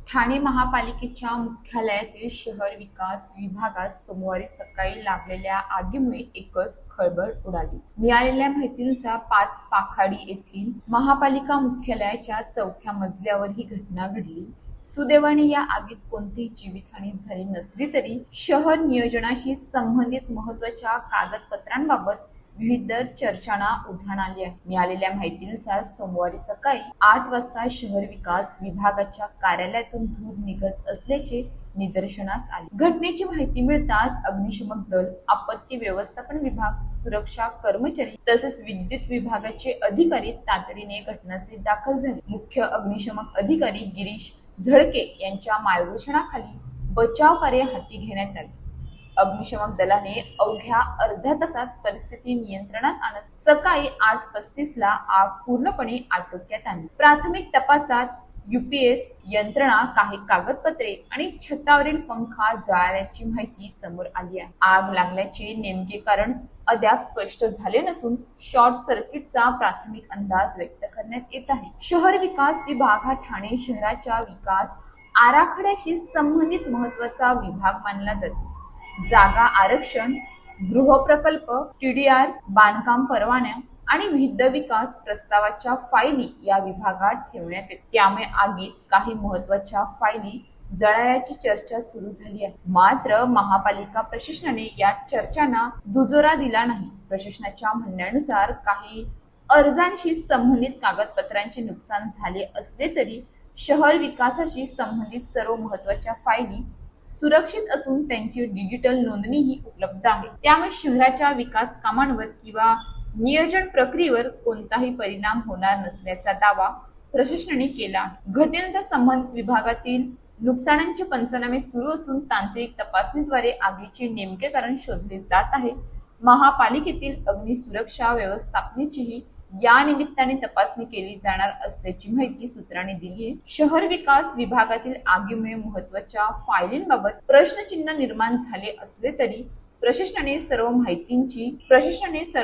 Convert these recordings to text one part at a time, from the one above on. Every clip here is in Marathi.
ठाणे महापालिकेच्या मुख्यालयातील शहर विकास विभागात सोमवारी सकाळी लागलेल्या आगीमुळे एकच खळबळ उडाली। मिळालेल्या माहितीनुसार 5 पाखाडी येथील महापालिका मुख्यालयाच्या 4थ्या मजल्यावर ही घटना घडली। सुदैवाने या आगीत कोणतीही जीवितहानी झाली नसली तरी शहर नियोजनाशी संबंधित महत्त्वाच्या कागदपत्रांबाबत विविध चर्चांना उधाण आले आहे। मिळालेल्या माहितीनुसार सोमवारी सकाळी 8 वाजता शहर विकास विभागाच्या कार्यालयातून धूर निघत असल्याचे निदर्शनास आले। घटनेची माहिती मिळताच अग्निशमन दल, आपत्ती व्यवस्थापन विभाग, सुरक्षा कर्मचारी तसेच विद्युत विभागाचे अधिकारी तातडीने घटनास्थळी दाखल झाले। मुख्य अग्निशमन अधिकारी गिरीश झळके यांच्या मार्गदर्शनाखाली बचाव कार्य हाती घेण्यात आले। अग्निशमन दलाने अवघ्या अर्ध्या तासात परिस्थिती नियंत्रणात आणत सकाळी 8:35 ला आग पूर्णपणे आटोक्यात आणली। प्राथमिक तपासात यूपीएस यंत्रणा, काही कागदपत्रे आणि छतावरील पंखा जळाल्याची माहिती समोर आली आहे। आग लागल्याचे नेमके कारण अद्याप स्पष्ट झाले नसून शॉर्ट सर्किटचा प्राथमिक अंदाज व्यक्त करण्यात येत आहे। शहर विकास विभाग हा ठाणे शहराच्या विकास आराखड्याशी संबंधित महत्त्वाचा विभाग मानला जातो। जागा आरक्षण, गृहप्रकल्प, टीडीआर, बांधकाम परवाना आणि विविध विकास प्रस्तावाच्या फायली या विभागात ठेवण्यात येतात। त्यामुळे आगीत काही महत्त्वाच्या फायली जळाल्याची चर्चा सुरू झाली आहे। मात्र महापालिका प्रशासनाने या चर्चांना दुजोरा दिला नाही। प्रशासनाच्या म्हणण्यानुसार काही अर्जांशी संबंधित कागदपत्रांचे नुकसान झाले असले तरी शहर विकासाशी संबंधित सर्व महत्त्वाच्या फायली सुरक्षित असून त्यांची डिजिटल नोंदणीही उपलब्ध आहे। त्यामुळे शहराच्या विकास कामांवर किंवा नियोजन प्रक्रियेवर कोणताही परिणाम होणार नसल्याचा दावा प्रशासनाने केला आहे। घटनेनंतर संबंधित विभागातील नुकसानांचे पंचनामे सुरू असून तांत्रिक तपासणीद्वारे आगीचे नेमके कारण शोधले जात आहे। महापालिकेतील अग्निसुरक्षा व्यवस्थापनेचीही या निमित्ताने तपासणी केली जाणार असल्याची माहिती सूत्रांनी दिली आहे। शहर विकास विभागातील आगीमुळे महत्त्वाच्या फायलींबाबत प्रश्नचिन्ह निर्माण झाले असले तरी प्रशासनाने सर्व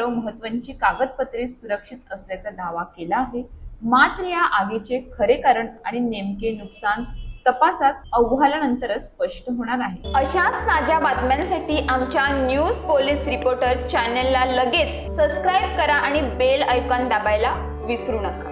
महत्त्वाची कागदपत्रे सुरक्षित असल्याचा दावा केला आहे। मात्र या आगीचे खरे कारण आणि नेमके नुकसान तपासात अहवालानंतरच स्पष्ट होणार आहे। अशाच ताज्या बातम्यांसाठी आमच्या न्यूज पोलीस रिपोर्टर चॅनलला लगेच सबस्क्राईब करा आणि बेल आयकॉन दाबायला विसरू नका।